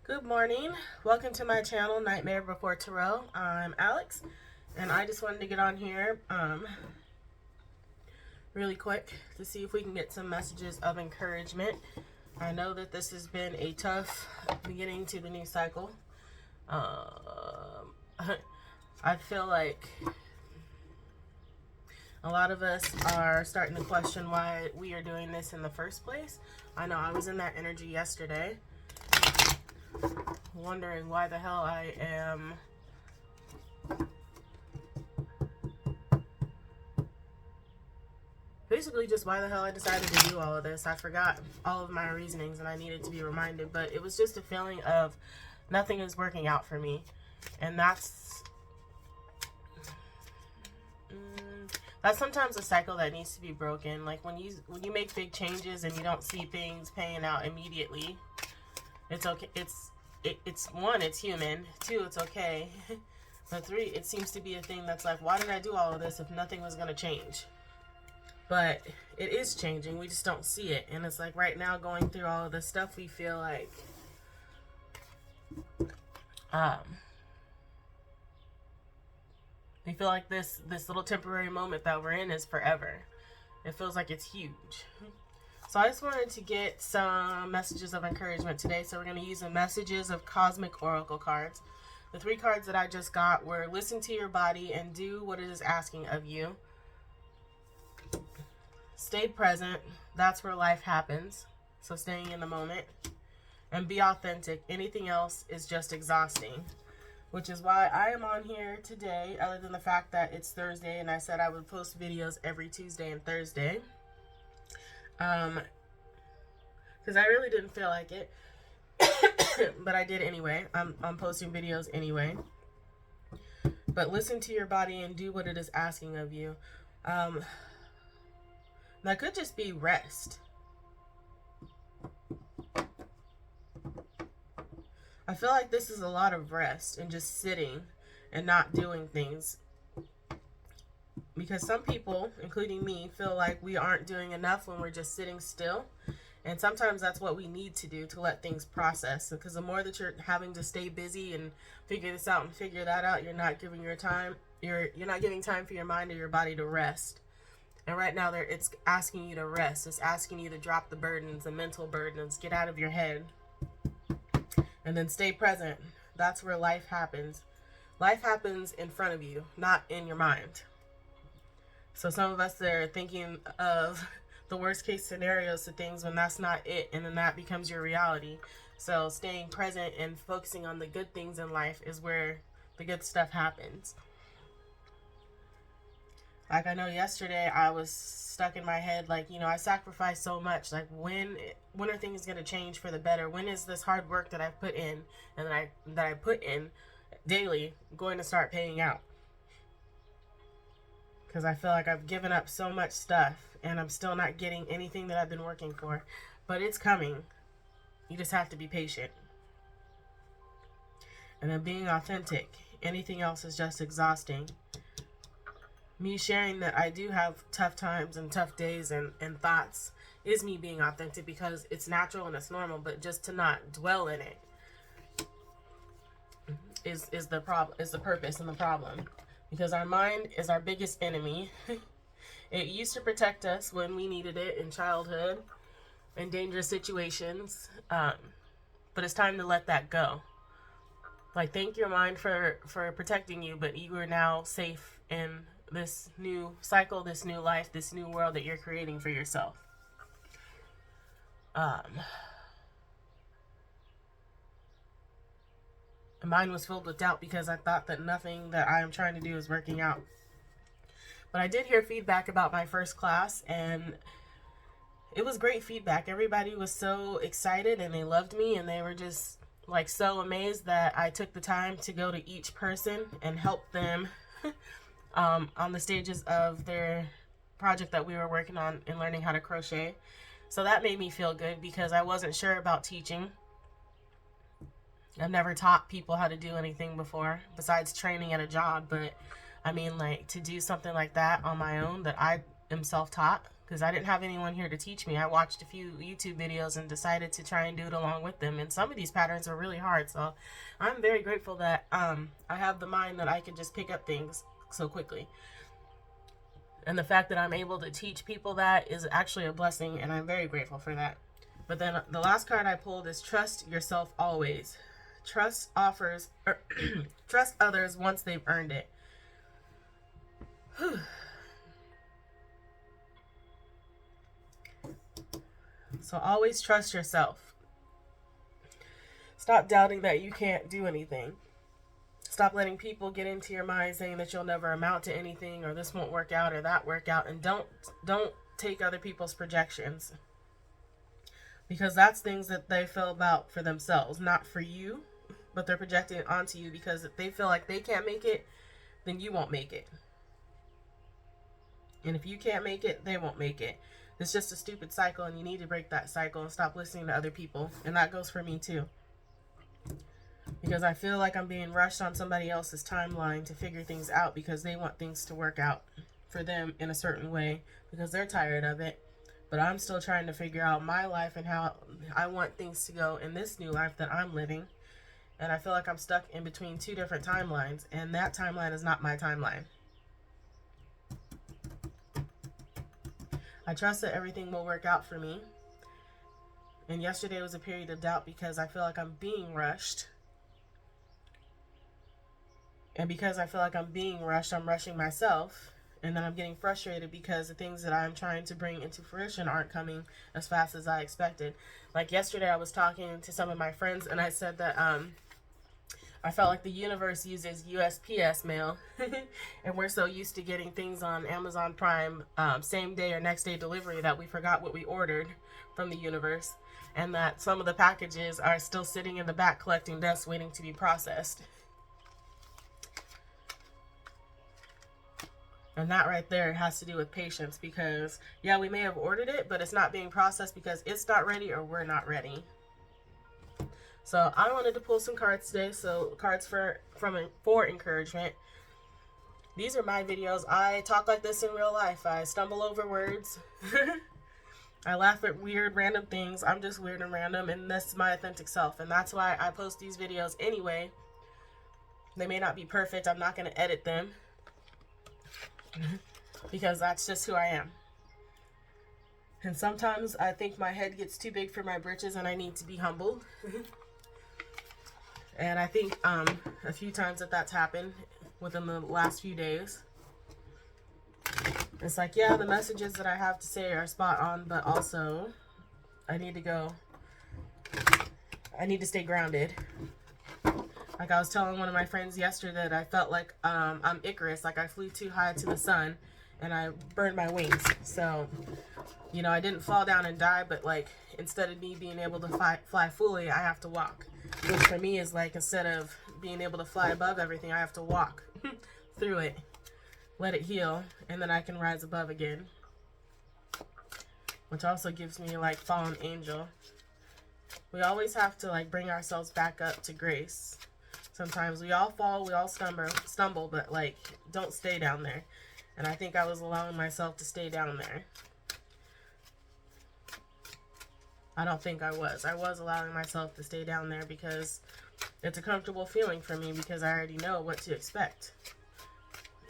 Good morning. Welcome to my channel, Nightmare Before Tarot. I'm Alex, and I just wanted to get on here really quick to see if we can get some messages of encouragement. I know that this has been a tough beginning to the new cycle. I feel like a lot of us are starting to question why we are doing this in the first place. I know I was in that energy yesterday, wondering why the hell I am basically just why the hell I decided to do all of this. I forgot all of my reasonings and I needed to be reminded, but it was just a feeling of nothing is working out for me. And that's sometimes a cycle that needs to be broken. Like when you make big changes and you don't see things paying out immediately, it's okay. It's one, it's human. Two, it's okay. But three, it seems to be a thing that's like, why did I do all of this if nothing was going to change? But it is changing. We just don't see it. And it's like right now going through all of this stuff, we feel like this little temporary moment that we're in is forever. It feels like it's huge. So I just wanted to get some messages of encouragement today. So we're going to use the messages of Cosmic Oracle cards. The 3 cards that I just got were listen to your body and do what it is asking of you. Stay present. That's where life happens. So staying in the moment. And be authentic. Anything else is just exhausting. Which is why I am on here today, other than the fact that it's Thursday and I said I would post videos every Tuesday and Thursday. Because I really didn't feel like it. But I did anyway. I'm posting videos anyway. But listen to your body and do what it is asking of you. That could just be rest. I feel like this is a lot of rest and just sitting and not doing things. Because some people, including me, feel like we aren't doing enough when we're just sitting still. And sometimes that's what we need to do to let things process. Because the more that you're having to stay busy and figure this out and figure that out, you're not giving your time. You're not giving time for your mind or your body to rest. And right now, it's asking you to rest. It's asking you to drop the burdens, the mental burdens, get out of your head. And then stay present. That's where life happens. Life happens in front of you, not in your mind. So some of us are thinking of the worst case scenarios to things when that's not it. And then that becomes your reality. So staying present and focusing on the good things in life is where the good stuff happens. Like I know yesterday I was stuck in my head, like, I sacrificed so much. Like when are things going to change for the better? When is this hard work that I've put in and that I put in daily going to start paying out? Because I feel like I've given up so much stuff and I'm still not getting anything that I've been working for. But it's coming. You just have to be patient. And then being authentic. Anything else is just exhausting. Me sharing that I do have tough times and tough days and thoughts is me being authentic because it's natural and it's normal, but just to not dwell in it is the purpose and the problem. Because our mind is our biggest enemy. It used to protect us when we needed it in childhood and dangerous situations, but it's time to let that go. Like, thank your mind for protecting you, but you are now safe in this new cycle, this new life, this new world that you're creating for yourself. Mine was filled with doubt because I thought that nothing that I am trying to do is working out. But I did hear feedback about my first class, and it was great feedback. Everybody was so excited and they loved me, and they were just like so amazed that I took the time to go to each person and help them on the stages of their project that we were working on in learning how to crochet. So that made me feel good because I wasn't sure about teaching. I've never taught people how to do anything before besides training at a job, but I mean, like, to do something like that on my own that I am self-taught because I didn't have anyone here to teach me. I watched a few YouTube videos and decided to try and do it along with them. And some of these patterns are really hard. So I'm very grateful that I have the mind that I can just pick up things so quickly. And the fact that I'm able to teach people that is actually a blessing, and I'm very grateful for that. But then the last card I pulled is trust yourself always. Trust others once they've earned it. Whew. So always trust yourself. Stop doubting that you can't do anything. Stop letting people get into your mind saying that you'll never amount to anything, or this won't work out, or that work out. And don't take other people's projections, because that's things that they feel about for themselves, not for you, but they're projecting it onto you, because if they feel like they can't make it, then you won't make it. And if you can't make it, they won't make it. It's just a stupid cycle, and you need to break that cycle and stop listening to other people. And that goes for me too. Because I feel like I'm being rushed on somebody else's timeline to figure things out, because they want things to work out for them in a certain way because they're tired of it. But I'm still trying to figure out my life and how I want things to go in this new life that I'm living. And I feel like I'm stuck in between two different timelines, and that timeline is not my timeline. I trust that everything will work out for me. And yesterday was a period of doubt because I feel like I'm being rushed. And because I feel like I'm being rushed, I'm rushing myself. And then I'm getting frustrated because the things that I'm trying to bring into fruition aren't coming as fast as I expected. Like yesterday, I was talking to some of my friends, and I said that I felt like the universe uses USPS mail. And we're so used to getting things on Amazon Prime same day or next day delivery that we forgot what we ordered from the universe. And that some of the packages are still sitting in the back collecting dust waiting to be processed. And that right there has to do with patience, because yeah, we may have ordered it, but it's not being processed because it's not ready or we're not ready. So I wanted to pull some cards today. So cards for encouragement. These are my videos. I talk like this in real life. I stumble over words. I laugh at weird random things. I'm just weird and random, and that's my authentic self. And that's why I post these videos anyway. They may not be perfect. I'm not going to edit them, because that's just who I am. And sometimes I think my head gets too big for my britches and I need to be humbled. And I think a few times that's happened within the last few days. It's like, yeah, the messages that I have to say are spot on, but also I need to stay grounded. Like I was telling one of my friends yesterday that I felt like I'm Icarus, like I flew too high to the sun and I burned my wings. So, you know, I didn't fall down and die, but like instead of me being able to fly fully, I have to walk. Which for me is like, instead of being able to fly above everything, I have to walk through it, let it heal, and then I can rise above again. Which also gives me like fallen angel. We always have to like bring ourselves back up to grace. Sometimes we all fall, we all stumble, but like, don't stay down there. And I think I was allowing myself to stay down there. I don't think I was. I was allowing myself to stay down there because it's a comfortable feeling for me, because I already know what to expect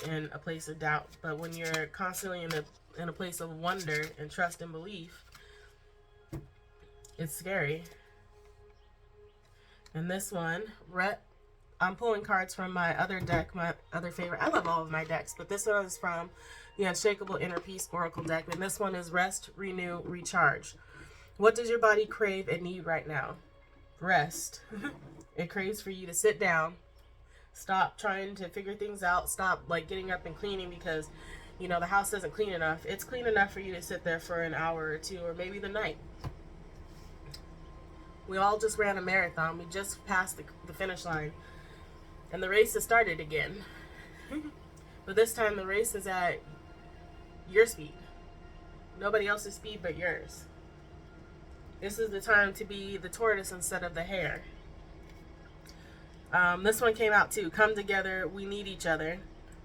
in a place of doubt. But when you're constantly in a place of wonder and trust and belief, it's scary. And this one, I'm pulling cards from my other deck, my other favorite. I love all of my decks, but this one is from the Unshakable Inner Peace Oracle deck. And this one is Rest, Renew, Recharge. What does your body crave and need right now? Rest. It craves for you to sit down. Stop trying to figure things out. Stop like getting up and cleaning because, you know, the house isn't clean enough. It's clean enough for you to sit there for an hour or two, or maybe the night. We all just ran a marathon. We just passed the finish line. And the race has started again. But this time the race is at your speed. Nobody else's speed but yours. This is the time to be the tortoise instead of the hare. This one came out too. Come together. We need each other.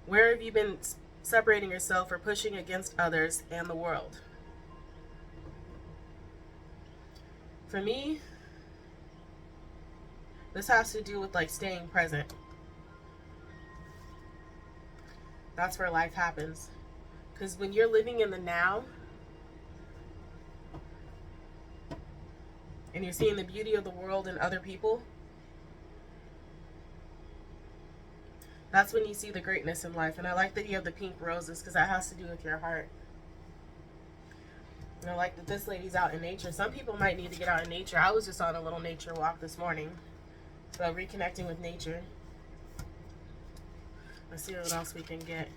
Where have you been separating yourself or pushing against others and the world? For me, this has to do with like staying present. That's where life happens. Because when you're living in the now and you're seeing the beauty of the world in other people, that's when you see the greatness in life. And I like that you have the pink roses because that has to do with your heart. And I like that this lady's out in nature. Some people might need to get out in nature. I was just on a little nature walk this morning. So reconnecting with nature. Let's see what else we can get.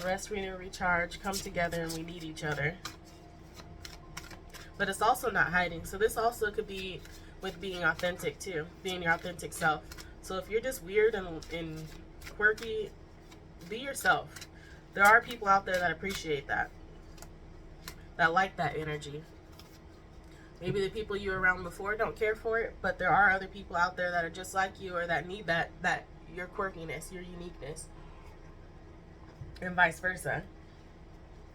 Rest, renew, recharge, come together, and we need each other. But it's also not hiding. So this also could be with being authentic too. Being your authentic self. So if you're just weird and quirky, be yourself. There are people out there that appreciate that. That like that energy. Maybe the people you were around before don't care for it, but there are other people out there that are just like you or that need that your quirkiness, your uniqueness. And vice versa.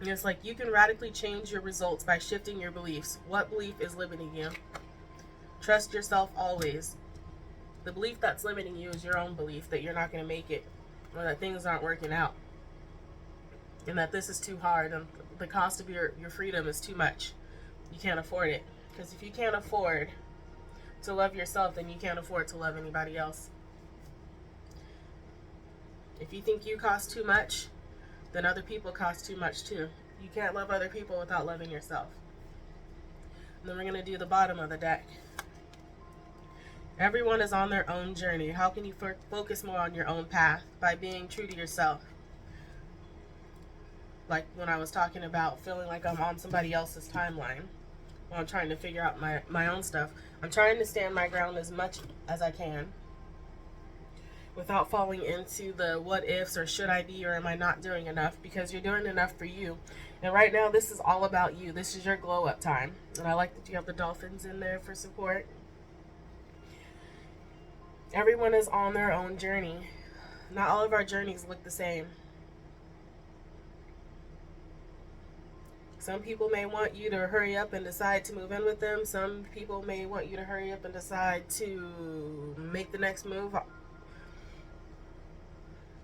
And it's like you can radically change your results by shifting your beliefs. What belief is limiting you? Trust yourself always. The belief that's limiting you is your own belief that you're not going to make it or that things aren't working out and that this is too hard and the cost of your freedom is too much. You can't afford it. Because if you can't afford to love yourself, then you can't afford to love anybody else. If you think you cost too much, then other people cost too much too. You can't love other people without loving yourself. And then we're going to do the bottom of the deck. Everyone is on their own journey. How can you focus more on your own path? By being true to yourself. Like when I was talking about feeling like I'm on somebody else's timeline when I'm trying to figure out my own stuff. I'm trying to stand my ground as much as I can without falling into the what ifs or should I be or am I not doing enough, because you're doing enough for you. And right now this is all about you. This is your glow up time. And I like that you have the dolphins in there for support. Everyone is on their own journey. Not all of our journeys look the same. Some people may want you to hurry up and decide to move in with them. Some people may want you to hurry up and decide to make the next move.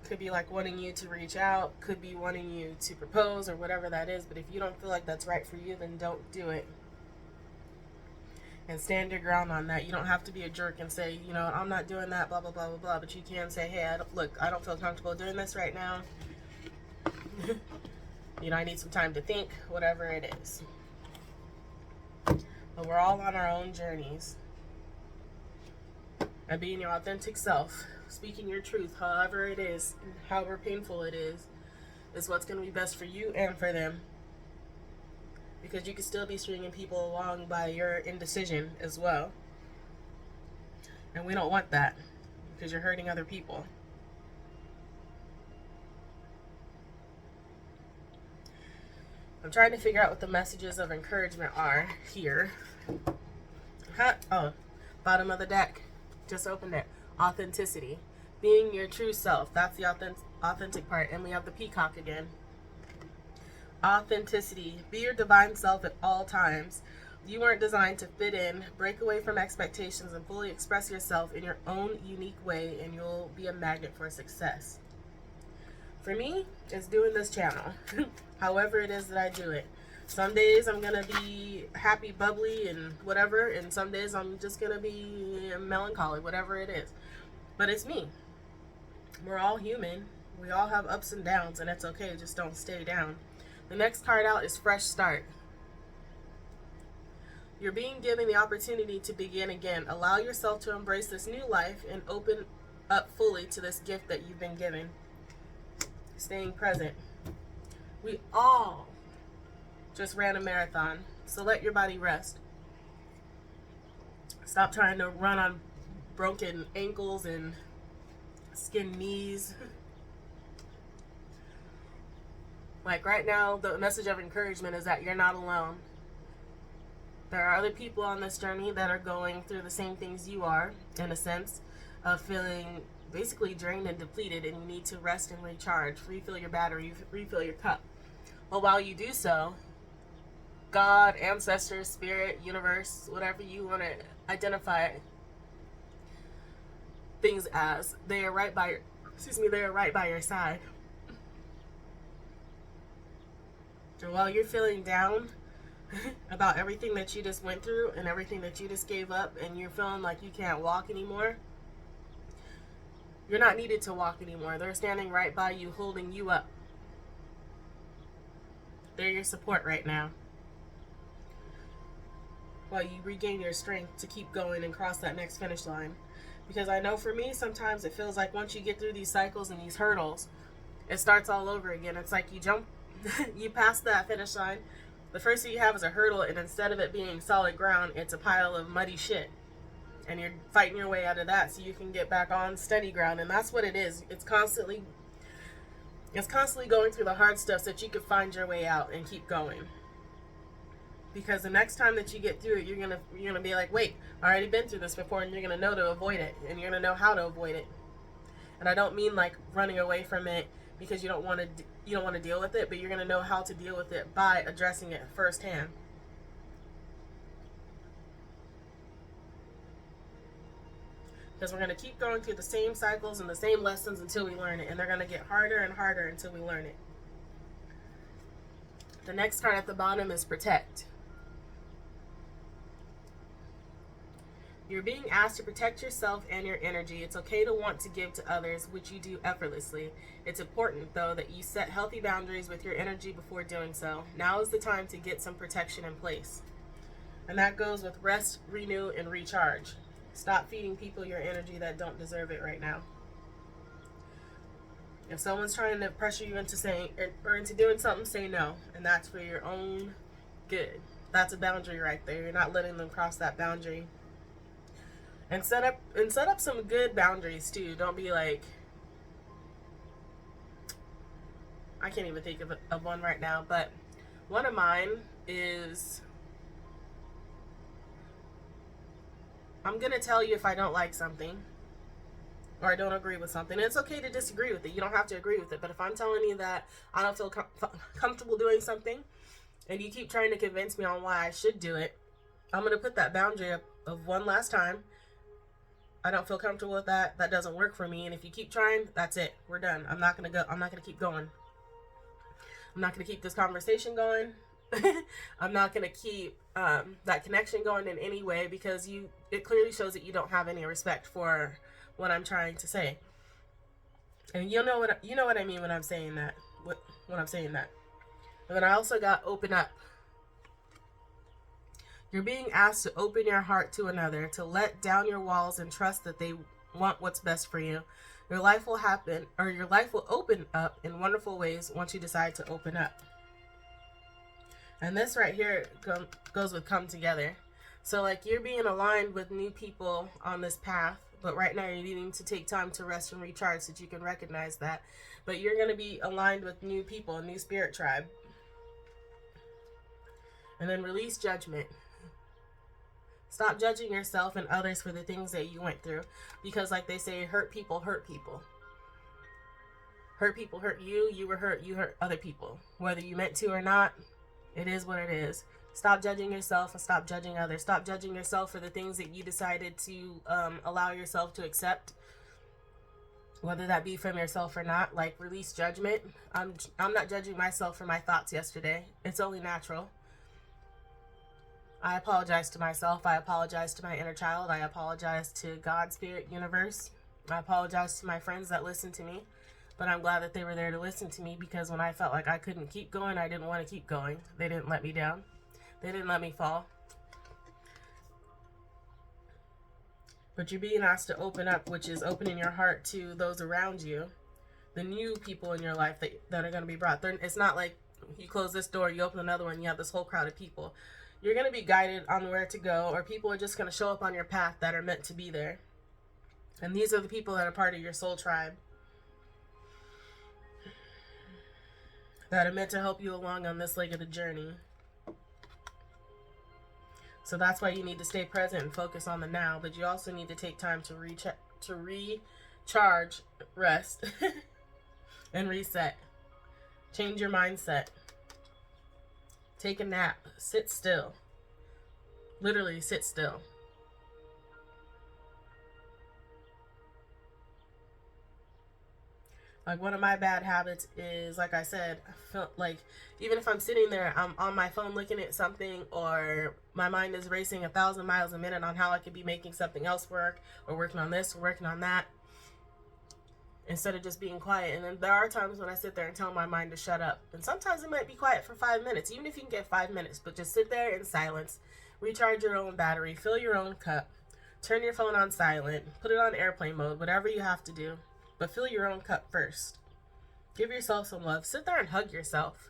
Could be like wanting you to reach out. Could be wanting you to propose or whatever that is. But if you don't feel like that's right for you, then don't do it. And stand your ground on that. You don't have to be a jerk and say, you know, I'm not doing that, blah, blah, blah, blah, blah. But you can say, hey, I don't feel comfortable doing this right now. You know, I need some time to think, whatever it is. But we're all on our own journeys. And being your authentic self, speaking your truth, however it is, however painful it is what's going to be best for you and for them. Because you can still be stringing people along by your indecision as well. And we don't want that, because you're hurting other people. I'm trying to figure out what the messages of encouragement are here. Oh, bottom of the deck. Just opened it. Authenticity. Being your true self. That's the authentic part. And we have the peacock again. Authenticity. Be your divine self at all times. You weren't designed to fit in. Break away from expectations and fully express yourself in your own unique way, and you'll be a magnet for success. For me, it's doing this channel. However it is that I do it. Some days I'm going to be happy, bubbly, and whatever. And some days I'm just going to be melancholy, whatever it is. But it's me. We're all human. We all have ups and downs, and it's okay. Just don't stay down. The next card out is Fresh Start. You're being given the opportunity to begin again. Allow yourself to embrace this new life and open up fully to this gift that you've been given. Staying present. We all just ran a marathon, so let your body rest. Stop trying to run on broken ankles and skinned knees. Like right now, the message of encouragement is that you're not alone. There are other people on this journey that are going through the same things you are, in a sense of feeling basically drained and depleted, and you need to rest and recharge, refill your battery, refill your cup. But while you do so, God, ancestors, spirit, universe, whatever you want to identify things as, they are right by they are right by your side. And while you're feeling down about everything that you just went through and everything that you just gave up, and you're feeling like you can't walk anymore, you're not needed to walk anymore. They're standing right by you, holding you up. They're your support right now, while you regain your strength to keep going and cross that next finish line. Because I know for me, sometimes it feels like once you get through these cycles and these hurdles, it starts all over again. It's like you jump, you pass that finish line. The first thing you have is a hurdle, and instead of it being solid ground, it's a pile of muddy shit. And you're fighting your way out of that so you can get back on steady ground. And that's what it is. It's constantly going through the hard stuff so that you can find your way out and keep going. Because the next time that you get through it, you're gonna be like, wait, I already been through this before, and you're gonna know to avoid it, and you're gonna know how to avoid it. And I don't mean like running away from it because you don't want to deal with it, but you're gonna know how to deal with it by addressing it firsthand. Because we're gonna keep going through the same cycles and the same lessons until we learn it, and they're gonna get harder and harder until we learn it. The next card at the bottom is protect. You're being asked to protect yourself and your energy. It's okay to want to give to others, which you do effortlessly. It's important, though, that you set healthy boundaries with your energy before doing so. Now is the time to get some protection in place. And that goes with rest, renew, and recharge. Stop feeding people your energy that don't deserve it right now. If someone's trying to pressure you into saying or into doing something, say no. And that's for your own good. That's a boundary right there. You're not letting them cross that boundary. And set up some good boundaries too. Don't be like, I can't even think of one right now, but one of mine is, I'm gonna tell you if I don't like something or I don't agree with something. It's okay to disagree with it. You don't have to agree with it. But if I'm telling you that I don't feel comfortable doing something, and you keep trying to convince me on why I should do it, I'm gonna put that boundary up of one last time. I don't feel comfortable with that. That doesn't work for me. And if you keep trying, that's it. We're done. I'm not gonna keep going. I'm not gonna keep this conversation going. I'm not gonna keep that connection going in any way, because it clearly shows that you don't have any respect for what I'm trying to say. And you know what I mean when I'm saying that. When I'm saying that. And then I also got open up. You're being asked to open your heart to another, to let down your walls and trust that they want what's best for you. Your life will open up in wonderful ways once you decide to open up. And this right here goes with come together. So like you're being aligned with new people on this path, but right now you're needing to take time to rest and recharge so that you can recognize that. But you're going to be aligned with new people, a new spirit tribe. And then release judgment. Stop judging yourself and others for the things that you went through. Because like they say, hurt people hurt people. Hurt people hurt you. You were hurt. You hurt other people. Whether you meant to or not, it is what it is. Stop judging yourself and stop judging others. Stop judging yourself for the things that you decided to allow yourself to accept. Whether that be from yourself or not. Like release judgment. I'm not judging myself for my thoughts yesterday. It's only natural. I apologize to myself. I apologize to my inner child. I apologize to God, Spirit, Universe. I apologize to my friends that listened to me. But I'm glad that they were there to listen to me, because when I felt like I couldn't keep going, I didn't want to keep going. They didn't let me down. They didn't let me fall. But you're being asked to open up, which is opening your heart to those around you. The new people in your life that are going to be brought. It's not like you close this door, you open another one, you have this whole crowd of people. You're going to be guided on where to go, or people are just going to show up on your path that are meant to be there. And these are the people that are part of your soul tribe, that are meant to help you along on this leg of the journey. So that's why you need to stay present and focus on the now, but you also need to take time to recharge, rest, and reset. Change your mindset. Take a nap. Sit still. Literally sit still. Like, one of my bad habits is, like I said, I feel like even if I'm sitting there, I'm on my phone looking at something, or my mind is racing 1,000 miles a minute on how I could be making something else work, or working on this, or working on that, instead of just being quiet. And then there are times when I sit there and tell my mind to shut up. And sometimes it might be quiet for 5 minutes, even if you can get 5 minutes, but just sit there in silence, recharge your own battery, fill your own cup, turn your phone on silent, put it on airplane mode, whatever you have to do. But fill your own cup first. Give yourself some love. Sit there and hug yourself.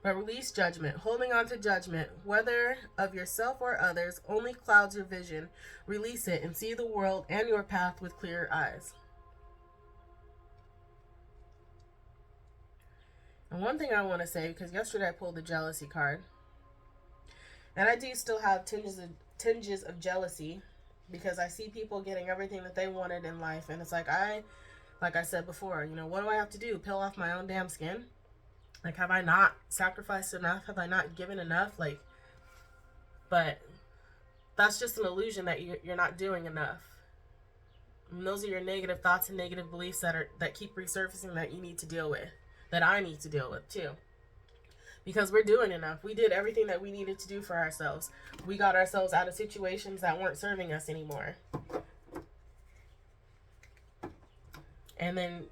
But release judgment. Holding on to judgment, whether of yourself or others, only clouds your vision. Release it and see the world and your path with clearer eyes. And one thing I want to say, because yesterday I pulled the jealousy card, and I do still have tinges of jealousy, because I see people getting everything that they wanted in life, and it's like I said before, what do I have to do? Peel off my own damn skin? Like, have I not sacrificed enough? Have I not given enough? But that's just an illusion that you're not doing enough. And those are your negative thoughts and negative beliefs that keep resurfacing, that you need to deal with, that I need to deal with too. Because we're doing enough. We did everything that we needed to do for ourselves. We got ourselves out of situations that weren't serving us anymore. And then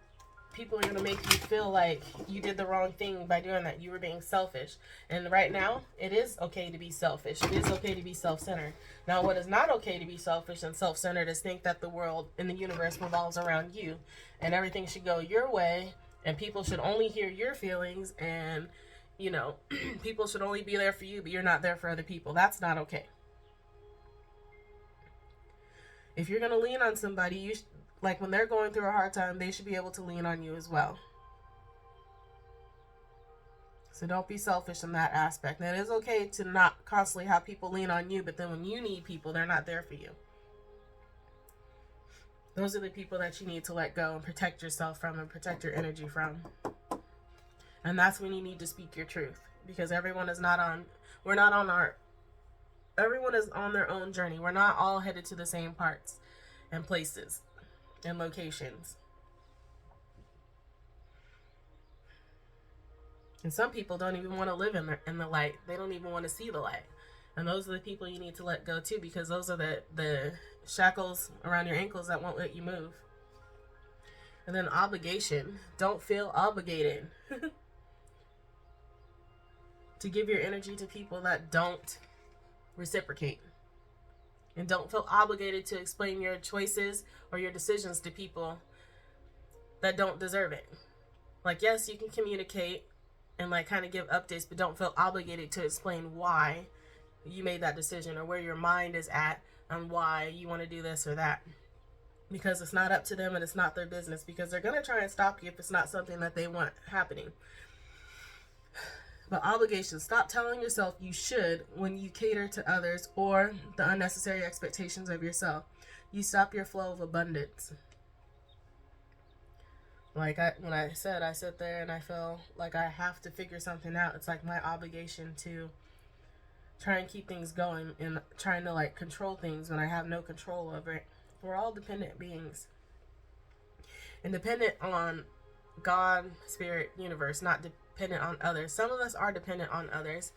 people are going to make you feel like you did the wrong thing by doing that. You were being selfish. And right now, it is okay to be selfish. It is okay to be self-centered. Now, what is not okay to be selfish and self-centered is think that the world and the universe revolves around you. And everything should go your way. And people should only hear your feelings. And people should only be there for you, but you're not there for other people. That's not okay. If you're going to lean on somebody, like when they're going through a hard time, they should be able to lean on you as well. So don't be selfish in that aspect. And it is okay to not constantly have people lean on you, but then when you need people, they're not there for you. Those are the people that you need to let go and protect yourself from and protect your energy from. And that's when you need to speak your truth, because everyone is everyone is on their own journey. We're not all headed to the same parts and places and locations. And some people don't even want to live in the light. They don't even want to see the light. And those are the people you need to let go too, because those are the shackles around your ankles that won't let you move. And then obligation. Don't feel obligated to give your energy to people that don't reciprocate. And don't feel obligated to explain your choices or your decisions to people that don't deserve it. Like, yes, you can communicate and kind of give updates, but don't feel obligated to explain why you made that decision or where your mind is at and why you want to do this or that. Because it's not up to them and it's not their business, because they're going to try and stop you if it's not something that they want happening. But obligation. Stop telling yourself you should when you cater to others or the unnecessary expectations of yourself. You stop your flow of abundance. When I sit there and I feel like I have to figure something out. It's like my obligation to try and keep things going and trying to control things when I have no control over it. We're all dependent beings. And dependent on God, spirit, universe, not dependent on others. Some of us are dependent on others.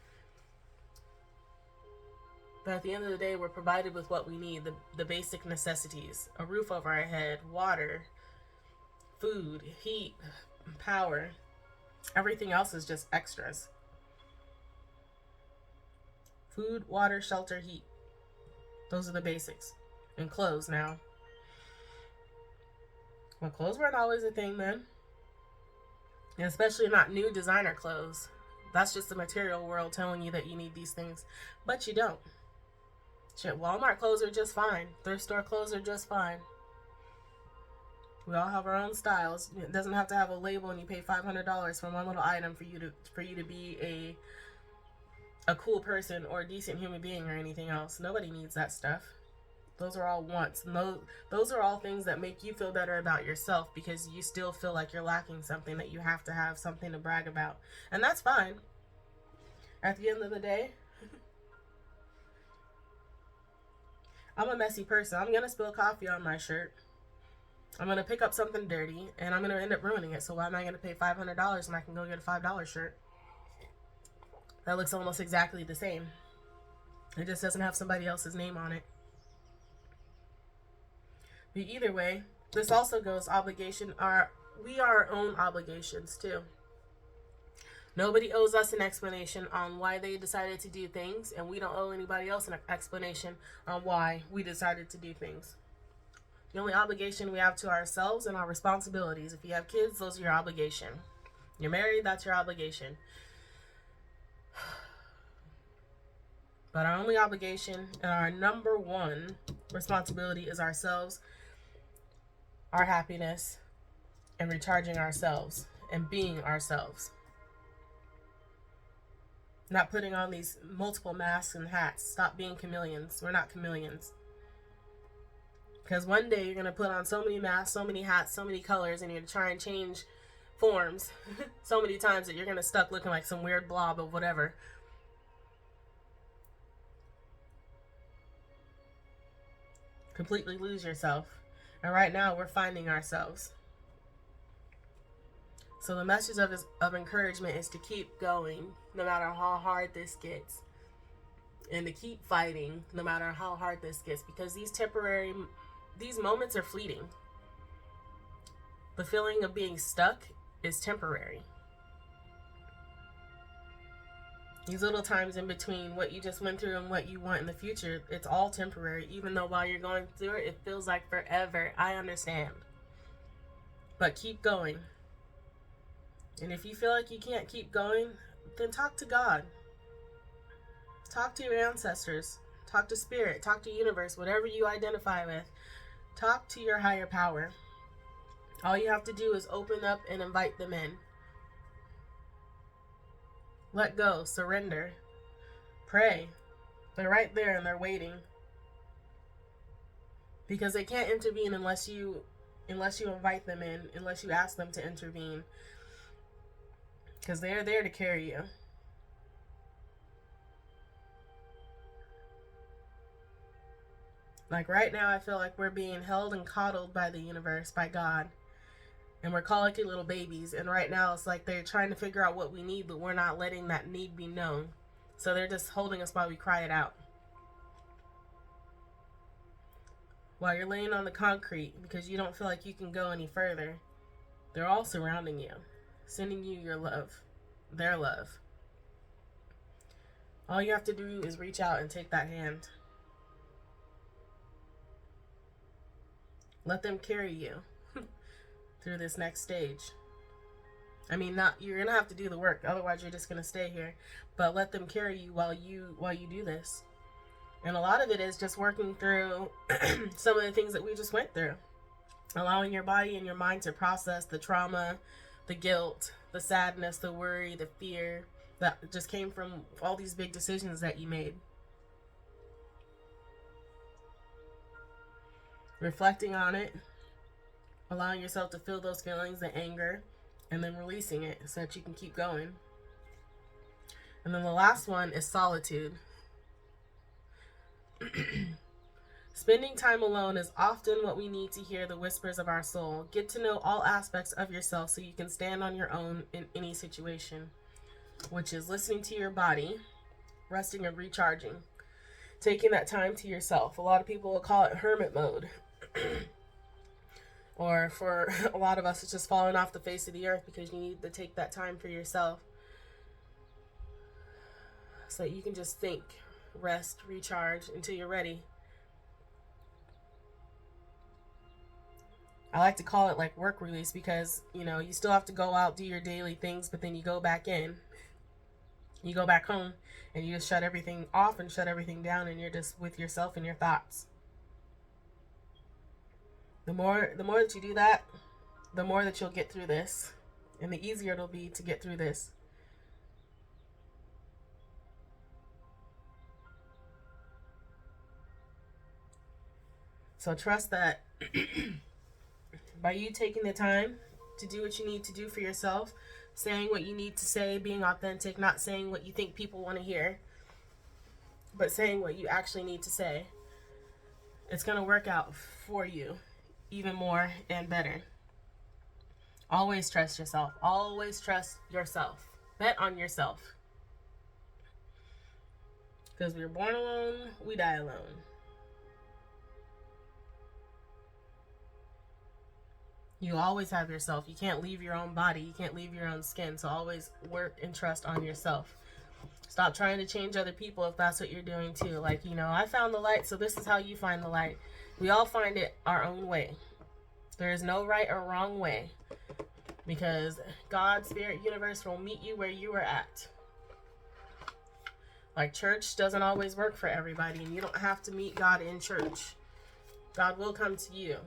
But at the end of the day, we're provided with what we need, the basic necessities. A roof over our head, water, food, heat, power. Everything else is just extras. Food, water, shelter, heat. Those are the basics. And clothes now. Well, clothes weren't always a thing then. And especially not new designer clothes. That's just the material world telling you that you need these things. But you don't. Shit, Walmart clothes are just fine. Thrift store clothes are just fine. We all have our own styles. It doesn't have to have a label and you pay $500 for one little item for you to be a cool person or a decent human being or anything else. Nobody needs that stuff. Those are all wants. And those are all things that make you feel better about yourself because you still feel like you're lacking something, that you have to have something to brag about. And that's fine. At the end of the day, I'm a messy person. I'm going to spill coffee on my shirt. I'm going to pick up something dirty, and I'm going to end up ruining it. So why am I going to pay $500 when I can go get a $5 shirt that looks almost exactly the same? It just doesn't have somebody else's name on it. But either way, this also goes we are our own obligations too. Nobody owes us an explanation on why they decided to do things, and we don't owe anybody else an explanation on why we decided to do things. The only obligation we have to ourselves and our responsibilities. If you have kids, those are your obligation. You're married, that's your obligation. But our only obligation and our number one responsibility is ourselves, our happiness, and recharging ourselves and being ourselves. Not putting on these multiple masks and hats. Stop being chameleons. We're not chameleons. Because one day you're going to put on so many masks, so many hats, so many colors, and you're going to try and change forms so many times that you're going to stuck looking like some weird blob of whatever. Completely lose yourself. And right now we're finding ourselves. So the message of encouragement is to keep going no matter how hard this gets. And to keep fighting no matter how hard this gets. Because these moments are fleeting. The feeling of being stuck is temporary. These little times in between what you just went through and what you want in the future, it's all temporary. Even though while you're going through it, it feels like forever. I understand. But keep going. And if you feel like you can't keep going, then talk to God. Talk to your ancestors. Talk to spirit. Talk to universe. Whatever you identify with. Talk to your higher power. All you have to do is open up and invite them in. Let go. Surrender. Pray. They're right there and they're waiting. Because they can't intervene unless you invite them in, unless you ask them to intervene. Because they're there to carry you. Like right now, I feel like we're being held and coddled by the universe, by God. And we're colicky little babies. And right now, it's like they're trying to figure out what we need, but we're not letting that need be known. So they're just holding us while we cry it out. While you're laying on the concrete because you don't feel like you can go any further, they're all surrounding you, sending you your love, their love. All you have to do is reach out and take that hand. Let them carry you through this next stage. I mean, you're gonna have to do the work, otherwise you're just gonna stay here. But let them carry you while you do this. And a lot of it is just working through some of the things that we just went through. Allowing your body and your mind to process the trauma, the guilt, the sadness, the worry, the fear that just came from all these big decisions that you made. Reflecting on it, allowing yourself to feel those feelings, the anger, and then releasing it so that you can keep going. And then the last one is solitude. Spending time alone is often what we need to hear the whispers of our soul. Get to know all aspects of yourself so you can stand on your own in any situation, which is listening to your body, resting and recharging, taking that time to yourself. A lot of people will call it hermit mode. Or for a lot of us, it's just falling off the face of the earth because you need to take that time for yourself so that you can just think, rest, recharge until you're ready. I like to call it like work release because, you still have to go out, do your daily things, but then you go back in. You go back home and you just shut everything off and shut everything down and you're just with yourself and your thoughts. The more that you do that, the more that you'll get through this and the easier it'll be to get through this. So trust that by you taking the time to do what you need to do for yourself, saying what you need to say, being authentic, not saying what you think people want to hear, but saying what you actually need to say, it's going to work out for you even more and better. Always trust yourself. Always trust yourself. Bet on yourself. Because we were born alone, we die alone. You always have yourself. You can't leave your own body. You can't leave your own skin. So always work and trust on yourself. Stop trying to change other people if that's what you're doing too. Like, I found the light, so this is how you find the light. We all find it our own way. There is no right or wrong way. Because God, Spirit, Universe will meet you where you are at. Like, church doesn't always work for everybody, and you don't have to meet God in church. God will come to you.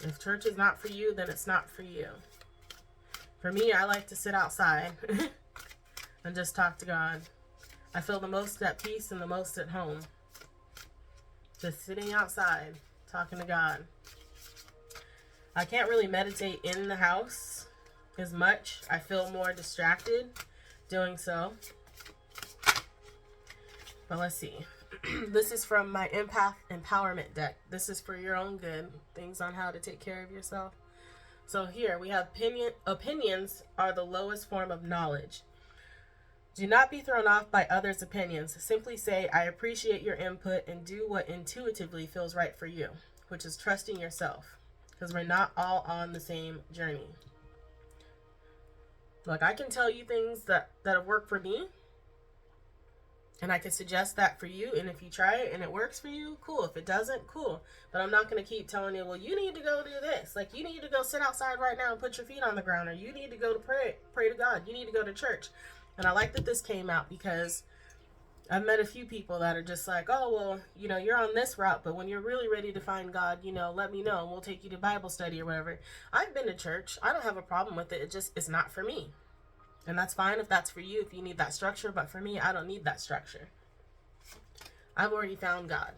If church is not for you, then it's not for you. For me, I like to sit outside and just talk to God. I feel the most at peace and the most at home. Just sitting outside, talking to God. I can't really meditate in the house as much. I feel more distracted doing so. But let's see. This is from my Empath Empowerment deck. This is for your own good. Things on how to take care of yourself. So here we have opinions are the lowest form of knowledge. Do not be thrown off by others' opinions. Simply say, I appreciate your input and do what intuitively feels right for you, which is trusting yourself. Because we're not all on the same journey. Like, I can tell you things that have worked for me. And I can suggest that for you. And if you try it and it works for you, cool. If it doesn't, cool. But I'm not going to keep telling you, well, you need to go do this. Like, you need to go sit outside right now and put your feet on the ground. Or you need to go to pray to God. You need to go to church. And I like that this came out because I've met a few people that are just like, oh, well, you're on this route. But when you're really ready to find God, let me know. And we'll take you to Bible study or whatever. I've been to church. I don't have a problem with it. It's not for me. And that's fine if that's for you, if you need that structure. But for me, I don't need that structure. I've already found God.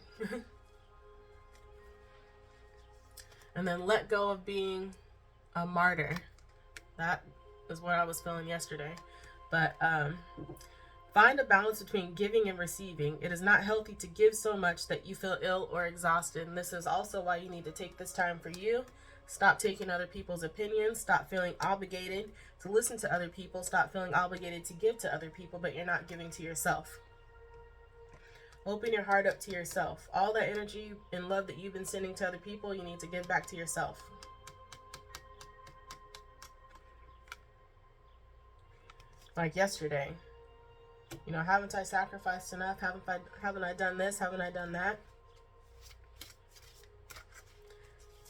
And then let go of being a martyr. That is what I was feeling yesterday. But find a balance between giving and receiving. It is not healthy to give so much that you feel ill or exhausted. And this is also why you need to take this time for you. Stop taking other people's opinions. Stop feeling obligated to listen to other people. Stop feeling obligated to give to other people, but you're not giving to yourself. Open your heart up to yourself. All that energy and love that you've been sending to other people, you need to give back to yourself. Like yesterday, haven't I sacrificed enough? Haven't I done this? Haven't I done that?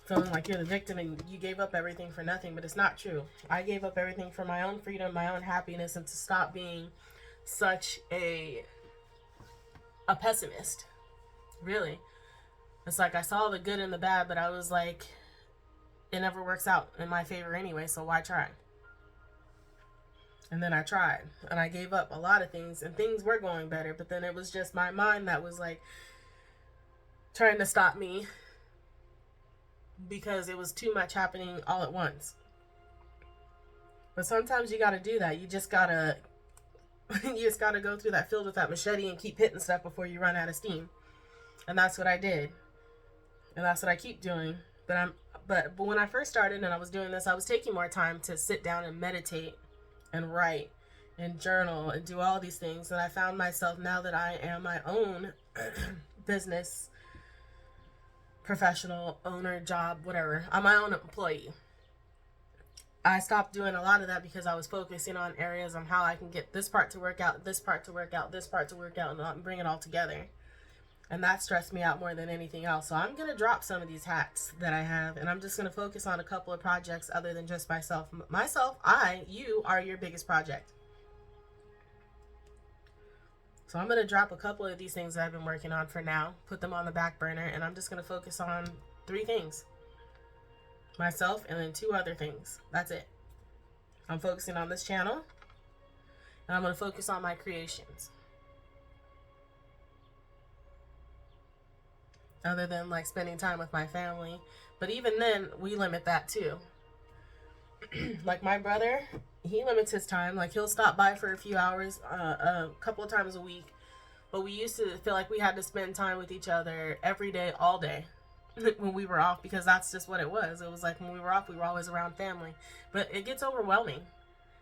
Feeling like you're the victim and you gave up everything for nothing, but it's not true. I gave up everything for my own freedom, my own happiness, and to stop being such a pessimist. Really. It's like I saw the good and the bad, but I was like, it never works out in my favor anyway, so why try? And then I tried, and I gave up a lot of things, and things were going better, but then it was just my mind that was like trying to stop me because it was too much happening all at once. But sometimes you gotta do that. You just gotta go through that field with that machete and keep hitting stuff before you run out of steam. And that's what I did. And that's what I keep doing. But when I first started and I was doing this, I was taking more time to sit down and meditate and write and journal and do all these things. And I found myself, now that I am my own business professional, owner, job, whatever, I'm my own employee. I stopped doing a lot of that because I was focusing on areas on how I can get this part to work out, this part to work out, this part to work out, and bring it all together. And that stressed me out more than anything else. So I'm going to drop some of these hats that I have, and I'm just going to focus on a couple of projects other than just myself. You are your biggest project. So I'm going to drop a couple of these things that I've been working on for now, put them on the back burner, and I'm just going to focus on 3 things. Myself and then 2 other things. That's it. I'm focusing on this channel, and I'm going to focus on my creations. other than like spending time with my family. But even then, we limit that too. Like my brother, he limits his time. Like he'll stop by for a few hours, a couple of times a week. But we used to feel like we had to spend time with each other every day, all day, when we were off, because that's just what it was. It was like when we were off, we were always around family. But it gets overwhelming.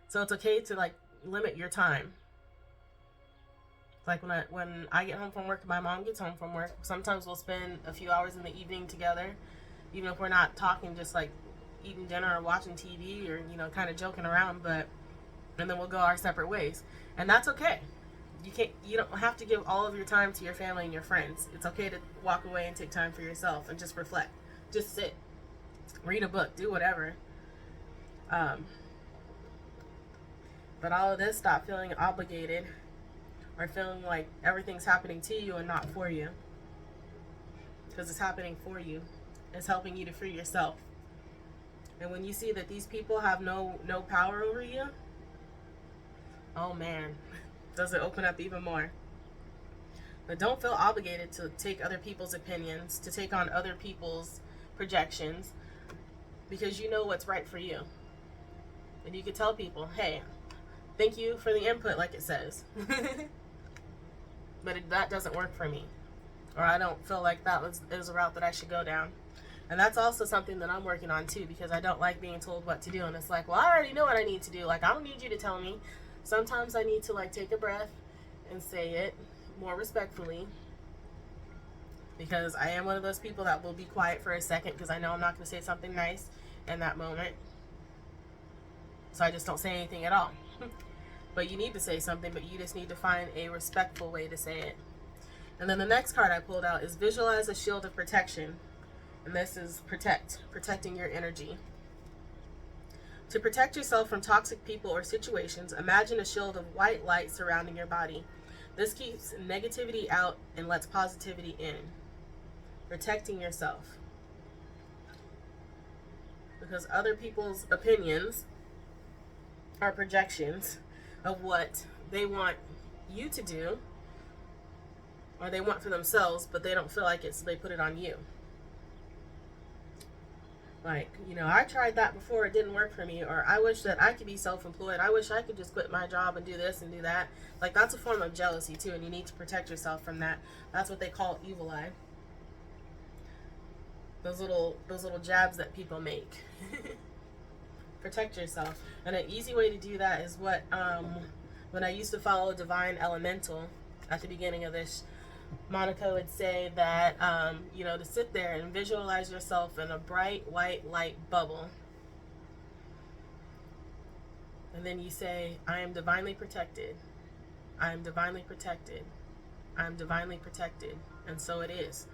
So it's okay to like limit your time. Like when I get home from work, my mom gets home from work. Sometimes we'll spend a few hours in the evening together, even if we're not talking, just like eating dinner or watching TV or kind of joking around. And then we'll go our separate ways, and that's okay. You don't have to give all of your time to your family and your friends. It's okay to walk away and take time for yourself and just reflect. Just sit, read a book, do whatever. But all of this, stop feeling obligated or feeling like everything's happening to you and not for you. Because it's happening for you. It's helping you to free yourself. And when you see that these people have no power over you, oh man, does it open up even more. But don't feel obligated to take other people's opinions, to take on other people's projections, because you know what's right for you. And you can tell people, hey, thank you for the input, like it says. But that doesn't work for me. Or I don't feel like that is a route that I should go down. And that's also something that I'm working on too, because I don't like being told what to do. And it's like, well, I already know what I need to do. Like, I don't need you to tell me. Sometimes I need to like take a breath and say it more respectfully, because I am one of those people that will be quiet for a second because I know I'm not going to say something nice in that moment. So I just don't say anything at all. But you need to say something, but you just need to find a respectful way to say it. And then the next card I pulled out is visualize a shield of protection. And this is protecting your energy. To protect yourself from toxic people or situations, imagine a shield of white light surrounding your body. This keeps negativity out and lets positivity in. Protecting yourself. Because other people's opinions are projections of what they want you to do, or they want for themselves, but they don't feel like it, so they put it on you. Like, I tried that before, it didn't work for me, or I wish that I could be self-employed. I wish I could just quit my job and do this and do that. Like, that's a form of jealousy too, and you need to protect yourself from that. That's what they call evil eye. Those little jabs that people make. Protect yourself. And an easy way to do that is what when I used to follow Divine Elemental at the beginning of this, Monica would say that to sit there and visualize yourself in a bright white light bubble, and then you say, I am divinely protected, I am divinely protected, I am divinely protected. And so it is.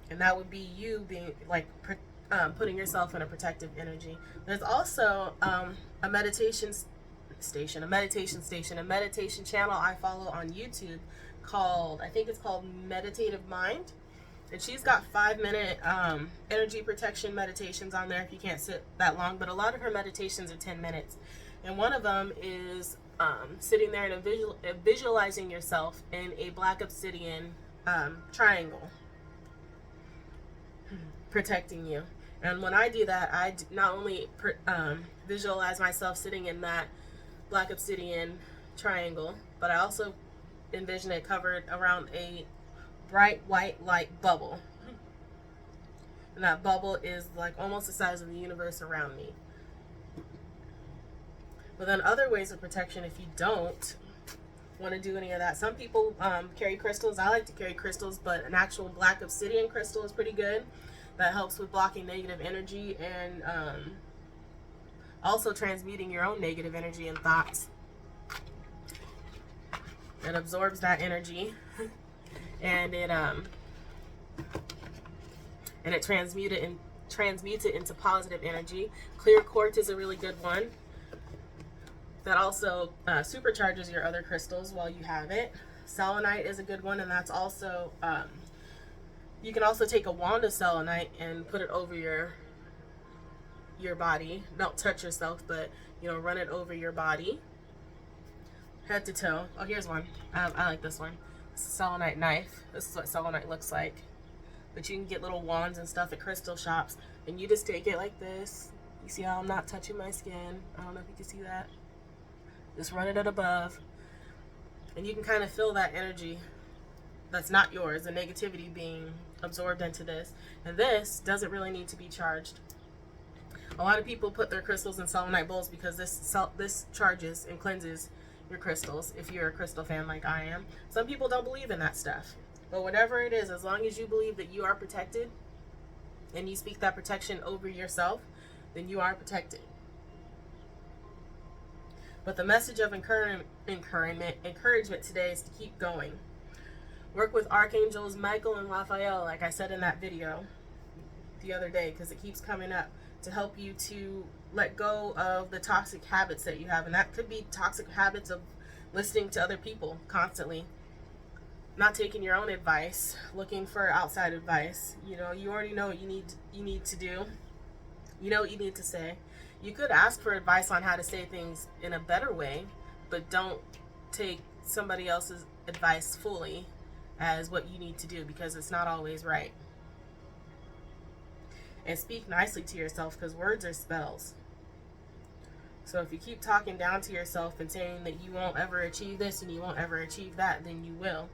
And that would be you being like putting yourself in a protective energy. There's also a meditation channel I follow on YouTube called, I think it's called Meditative Mind. And she's got 5-minute energy protection meditations on there if you can't sit that long. But a lot of her meditations are 10 minutes. And one of them is sitting there and visualizing yourself in a black obsidian triangle protecting you. And when I do that, I not only visualize myself sitting in that black obsidian triangle, but I also envision it covered around a bright white light bubble. And that bubble is like almost the size of the universe around me. But then other ways of protection, if you don't want to do any of that, some people carry crystals. I like to carry crystals, but an actual black obsidian crystal is pretty good. That helps with blocking negative energy and also transmuting your own negative energy and thoughts. It absorbs that energy and it transmutes it into positive energy. Clear quartz is a really good one. That also supercharges your other crystals while you have it. Selenite is a good one, and that's also you can also take a wand of selenite and put it over your body. Don't touch yourself, but run it over your body, head to toe. Oh, here's one. I like this one. It's a selenite knife. This is what selenite looks like. But you can get little wands and stuff at crystal shops, and you just take it like this. You see how I'm not touching my skin? I don't know if you can see that. Just run it at above, and you can kind of feel that energy that's not yours, the negativity being absorbed into this. And this doesn't really need to be charged. A lot of people put their crystals in selenite bowls because this charges and cleanses your crystals, if you're a crystal fan like I am. Some people don't believe in that stuff. But whatever it is, as long as you believe that you are protected and you speak that protection over yourself, then you are protected. But the message of encouragement today is to keep going. Work with Archangels Michael and Raphael, like I said in that video the other day, because it keeps coming up, to help you to let go of the toxic habits that you have. And that could be toxic habits of listening to other people constantly, not taking your own advice, looking for outside advice. You know, you already know what you need to do. You know what you need to say. You could ask for advice on how to say things in a better way, but don't take somebody else's advice fully as what you need to do, because it's not always right. And speak nicely to yourself, because words are spells. So if you keep talking down to yourself and saying that you won't ever achieve this and you won't ever achieve that, then you will.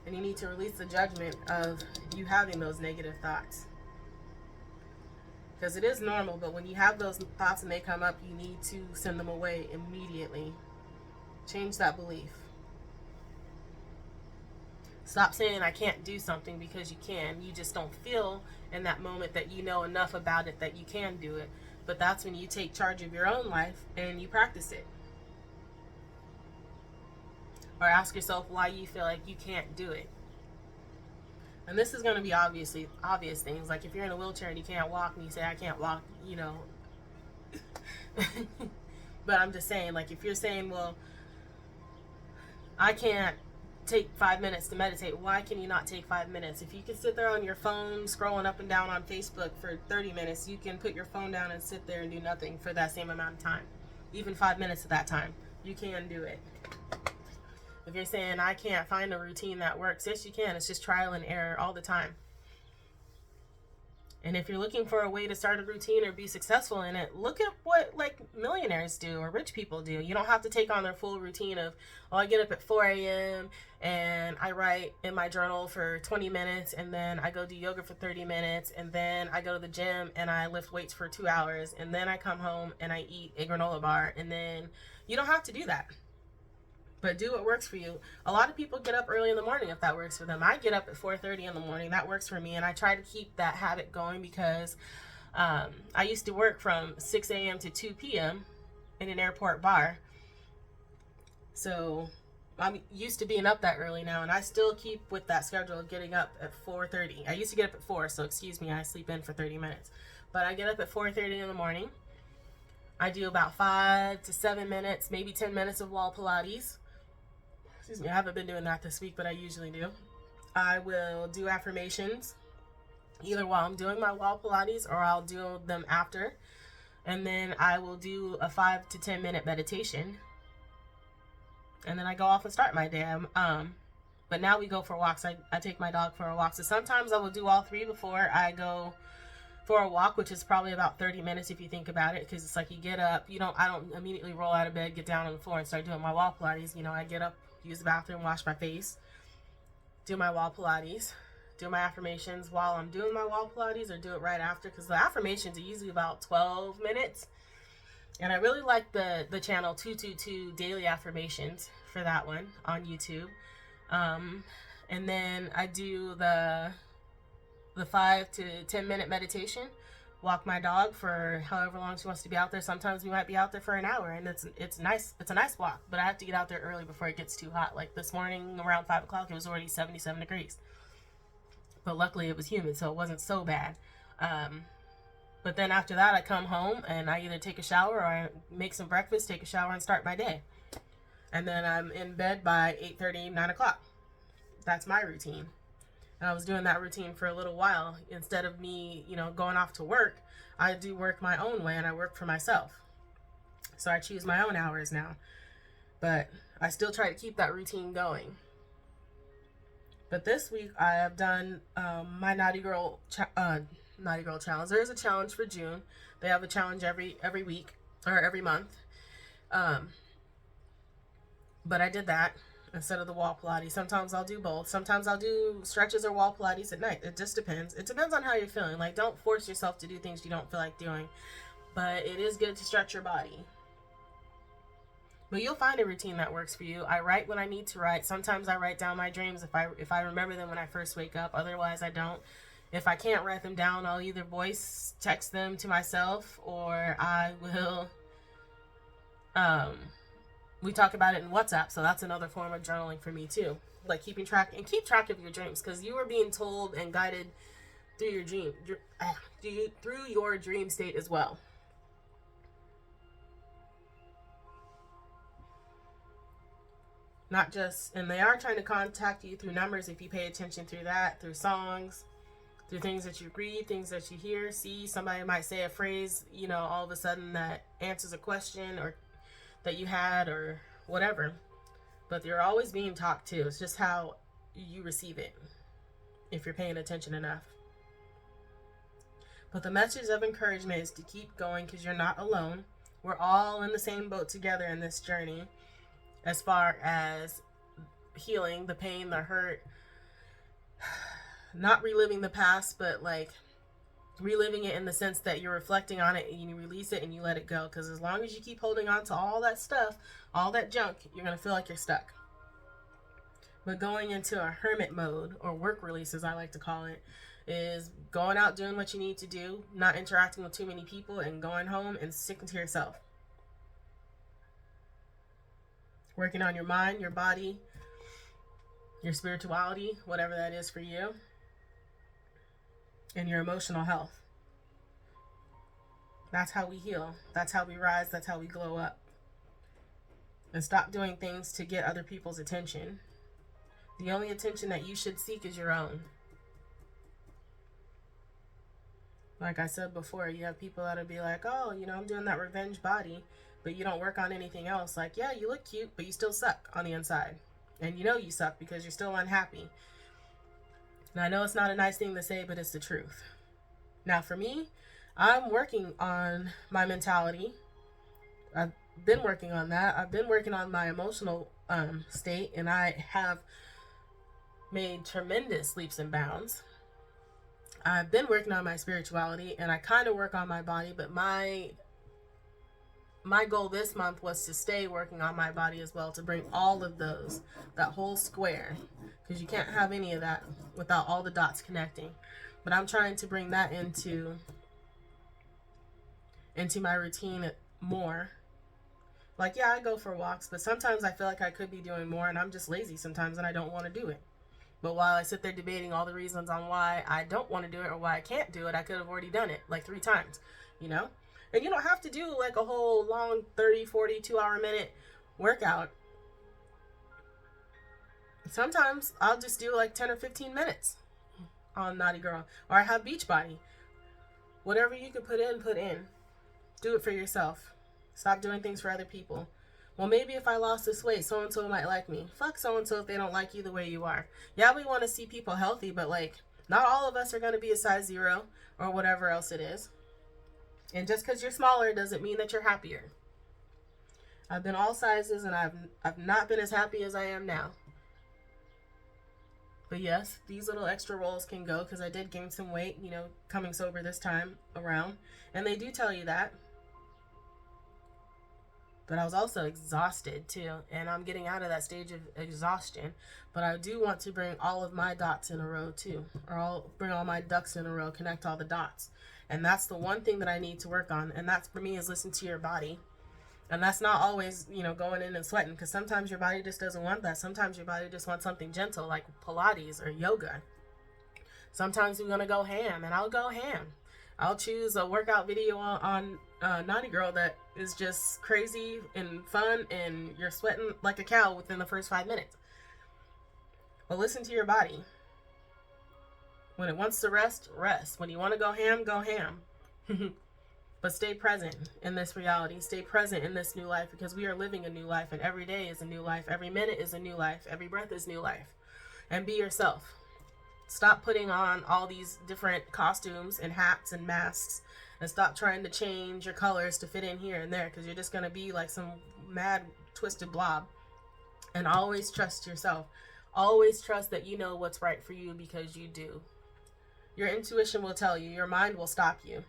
And you need to release the judgment of you having those negative thoughts. Because it is normal, but when you have those thoughts and they come up, you need to send them away immediately. Change that belief. Stop saying I can't do something because you can. You just don't feel in that moment that you know enough about it that you can do it. But that's when you take charge of your own life and you practice it. Or ask yourself why you feel like you can't do it. And this is going to be obvious things. Like if you're in a wheelchair and you can't walk and you say, I can't walk, you know. But I'm just saying, like if you're saying, well, I can't take 5 minutes to meditate. Why can you not take 5 minutes? If you can sit there on your phone scrolling up and down on Facebook for 30 minutes, you can put your phone down and sit there and do nothing for that same amount of time. Even 5 minutes of that time. You can do it. If you're saying, I can't find a routine that works, yes, you can. It's just trial and error all the time. And if you're looking for a way to start a routine or be successful in it, look at what like millionaires do or rich people do. You don't have to take on their full routine of, oh, I get up at 4 a.m. and I write in my journal for 20 minutes, and then I go do yoga for 30 minutes, and then I go to the gym and I lift weights for 2 hours, and then I come home and I eat a granola bar. And then you don't have to do that. But do what works for you. A lot of people get up early in the morning if that works for them. I get up at 4:30 in the morning. That works for me. And I try to keep that habit going because I used to work from 6 a.m. to 2 p.m. in an airport bar. So I'm used to being up that early now. And I still keep with that schedule of getting up at 4:30. I used to get up at 4, so excuse me, I sleep in for 30 minutes. But I get up at 4:30 in the morning. I do about 5 to 7 minutes, maybe 10 minutes of wall Pilates. Excuse me, I haven't been doing that this week, but I usually do. I will do affirmations either while I'm doing my wall Pilates or I'll do them after. And then I will do a 5 to 10 minute meditation. And then I go off and start my day. But now we go for walks. I take my dog for a walk. So sometimes I will do all three before I go for a walk, which is probably about 30 minutes if you think about it, because it's like you get up, I don't immediately roll out of bed, get down on the floor and start doing my wall Pilates. I get up, use the bathroom, wash my face, do my wall Pilates, do my affirmations while I'm doing my wall Pilates, or do it right after, because the affirmations are usually about 12 minutes. And I really like the channel 222 Daily Affirmations for that one on YouTube. And then I do the 5 to 10 minute meditation, walk my dog for however long she wants to be out there. Sometimes we might be out there for an hour, and it's nice. It's a nice walk, but I have to get out there early before it gets too hot. Like this morning around 5 o'clock, it was already 77 degrees. But luckily it was humid, so it wasn't so bad. But then after that, I come home and I either take a shower or I make some breakfast, take a shower, and start my day. And then I'm in bed by 8:30, 9 o'clock. That's my routine. And I was doing that routine for a little while. Instead of me, going off to work, I do work my own way and I work for myself. So I choose my own hours now. But I still try to keep that routine going. But this week I have done my Naughty Girl challenge. There's a challenge for June. They have a challenge every week or every month. But I did that instead of the wall Pilates. Sometimes I'll do both. Sometimes I'll do stretches or wall Pilates at night. It just depends. It depends on how you're feeling. Like, don't force yourself to do things you don't feel like doing. But it is good to stretch your body. But you'll find a routine that works for you. I write when I need to write. Sometimes I write down my dreams if I remember them when I first wake up. Otherwise, I don't. If I can't write them down, I'll either voice text them to myself, or I will we talk about it in WhatsApp. So that's another form of journaling for me too. Like keep track of your dreams, because you are being told and guided through your dream state as well. Not just, and they are trying to contact you through numbers if you pay attention through that, through songs, through things that you read, things that you hear, see. Somebody might say a phrase, all of a sudden that answers a question or that you had or whatever. But you're always being talked to. It's just how you receive it, if you're paying attention enough. But the message of encouragement is to keep going, because you're not alone. We're all in the same boat together in this journey. As far as healing, the pain, the hurt, not reliving the past, but like reliving it in the sense that you're reflecting on it and you release it and you let it go. Because as long as you keep holding on to all that stuff, all that junk, you're going to feel like you're stuck. But going into a hermit mode, or work release as I like to call it, is going out doing what you need to do, not interacting with too many people, and going home and sticking to yourself. Working on your mind, your body, your spirituality, whatever that is for you, and your emotional health. That's how we heal. That's how we rise. That's how we glow up. And stop doing things to get other people's attention. The only attention that you should seek is your own. Like I said before, you have people that'll be like, oh, I'm doing that revenge body, but you don't work on anything else. Like, yeah, you look cute, but you still suck on the inside. And you suck because you're still unhappy. And I know it's not a nice thing to say, but it's the truth. Now, for me, I'm working on my mentality. I've been working on that. I've been working on my emotional state, and I have made tremendous leaps and bounds. I've been working on my spirituality, and I kind of work on my body, but my goal this month was to stay working on my body as well, to bring all of those, that whole square, because you can't have any of that without all the dots connecting. But I'm trying to bring that into my routine more. Like, yeah, I go for walks, but sometimes I feel like I could be doing more, and I'm just lazy sometimes, and I don't want to do it. But while I sit there debating all the reasons on why I don't want to do it or why I can't do it, I could have already done it like 3 times, And you don't have to do like a whole long 30, 40, 2-hour minute workout. Sometimes I'll just do like 10 or 15 minutes on Naughty Girl. Or I have Beachbody. Whatever you can put in. Do it for yourself. Stop doing things for other people. Well, maybe if I lost this weight, so-and-so might like me. Fuck so-and-so if they don't like you the way you are. Yeah, we want to see people healthy, but like, not all of us are going to be a size 0 or whatever else it is. And just because you're smaller doesn't mean that you're happier. I've been all sizes, and I've not been as happy as I am now. But yes, these little extra rolls can go, because I did gain some weight, coming sober this time around. And they do tell you that. But I was also exhausted too, and I'm getting out of that stage of exhaustion. But I do want to bring all of my dots in a row too, or I'll bring all my ducks in a row, connect all the dots. And that's the one thing that I need to work on, and that's for me is listen to your body. And that's not always, going in and sweating, because sometimes your body just doesn't want that. Sometimes your body just wants something gentle, like Pilates or yoga. Sometimes we're going to go ham, and I'll go ham. I'll choose a workout video on Naughty Girl that is just crazy and fun, and you're sweating like a cow within the first 5 minutes. But listen to your body. When it wants to rest, rest. When you want to go ham, go ham. But stay present in this reality. Stay present in this new life, because we are living a new life, and every day is a new life. Every minute is a new life. Every breath is new life. And be yourself. Stop putting on all these different costumes and hats and masks, and stop trying to change your colors to fit in here and there, because you're just going to be like some mad, twisted blob. And always trust yourself. Always trust that you know what's right for you, because you do. Your intuition will tell you. Your mind will stop you.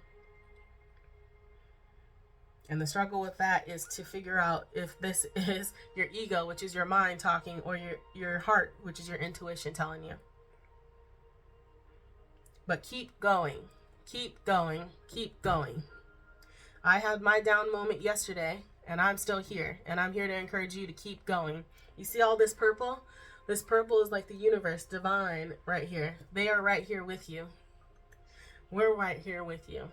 And the struggle with that is to figure out if this is your ego, which is your mind talking, or your heart, which is your intuition telling you. But keep going. Keep going. Keep going. I had my down moment yesterday, and I'm still here. And I'm here to encourage you to keep going. You see all this purple? This purple is like the universe, divine, right here. They are right here with you. We're right here with you.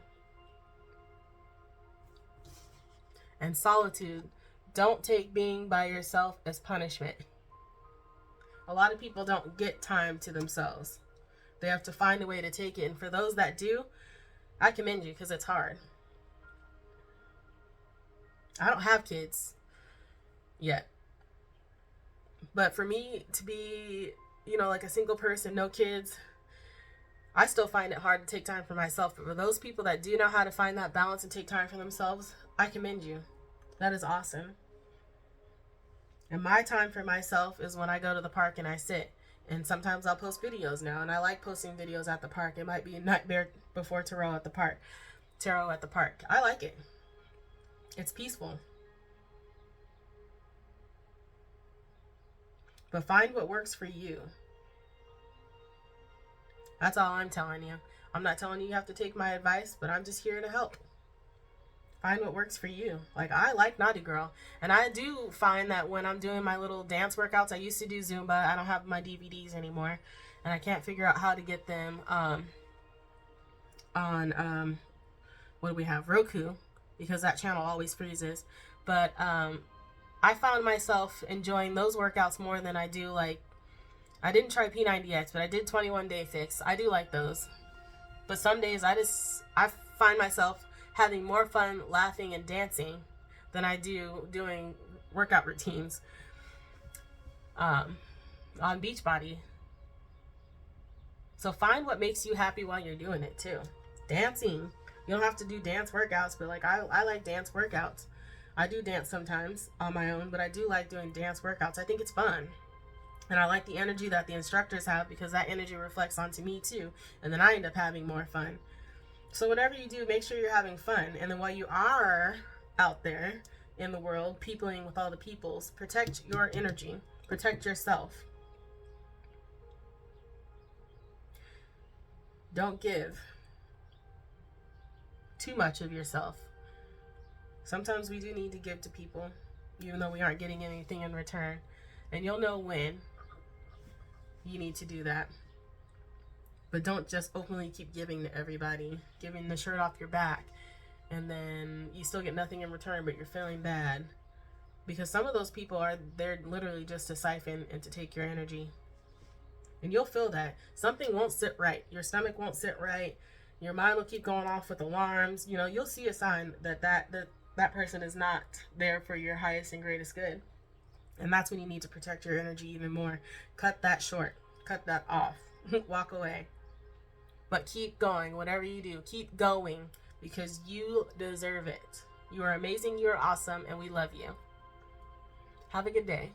And solitude, don't take being by yourself as punishment. A lot of people don't get time to themselves. They have to find a way to take it. And for those that do, I commend you, because it's hard. I don't have kids yet. But for me to be, like a single person, no kids, I still find it hard to take time for myself. But for those people that do know how to find that balance and take time for themselves, I commend you. That is awesome. And my time for myself is when I go to the park and I sit. And sometimes I'll post videos now. And I like posting videos at the park. It might be a nightmare before tarot at the park. I like it. It's peaceful. But find what works for you. That's all I'm telling you. I'm not telling you have to take my advice, but I'm just here to help. Find what works for you. Like, I like Naughty Girl. And I do find that when I'm doing my little dance workouts, I used to do Zumba. I don't have my DVDs anymore. And I can't figure out how to get them on, what do we have? Roku. Because that channel always freezes. But I found myself enjoying those workouts more than I do, like, I didn't try P90X, but I did 21 Day Fix. I do like those. But some days I find myself having more fun laughing and dancing than I do doing workout routines on Beachbody. So find what makes you happy while you're doing it too. Dancing. You don't have to do dance workouts, but like I like dance workouts. I do dance sometimes on my own, but I do like doing dance workouts. I think it's fun. And I like the energy that the instructors have, because that energy reflects onto me too. And then I end up having more fun. So whatever you do, make sure you're having fun. And then while you are out there in the world, peopling with all the peoples, protect your energy. Protect yourself. Don't give too much of yourself. Sometimes we do need to give to people, even though we aren't getting anything in return. And you'll know when you need to do that. But don't just openly keep giving to everybody, giving the shirt off your back, and then you still get nothing in return, but you're feeling bad. Because some of those people they're literally just to siphon and to take your energy. And you'll feel that. Something won't sit right. Your stomach won't sit right. Your mind will keep going off with alarms. You'll see a sign that person is not there for your highest and greatest good. And that's when you need to protect your energy even more. Cut that short. Cut that off. Walk away. But keep going. Whatever you do, keep going, because you deserve it. You are amazing. You are awesome. And we love you. Have a good day.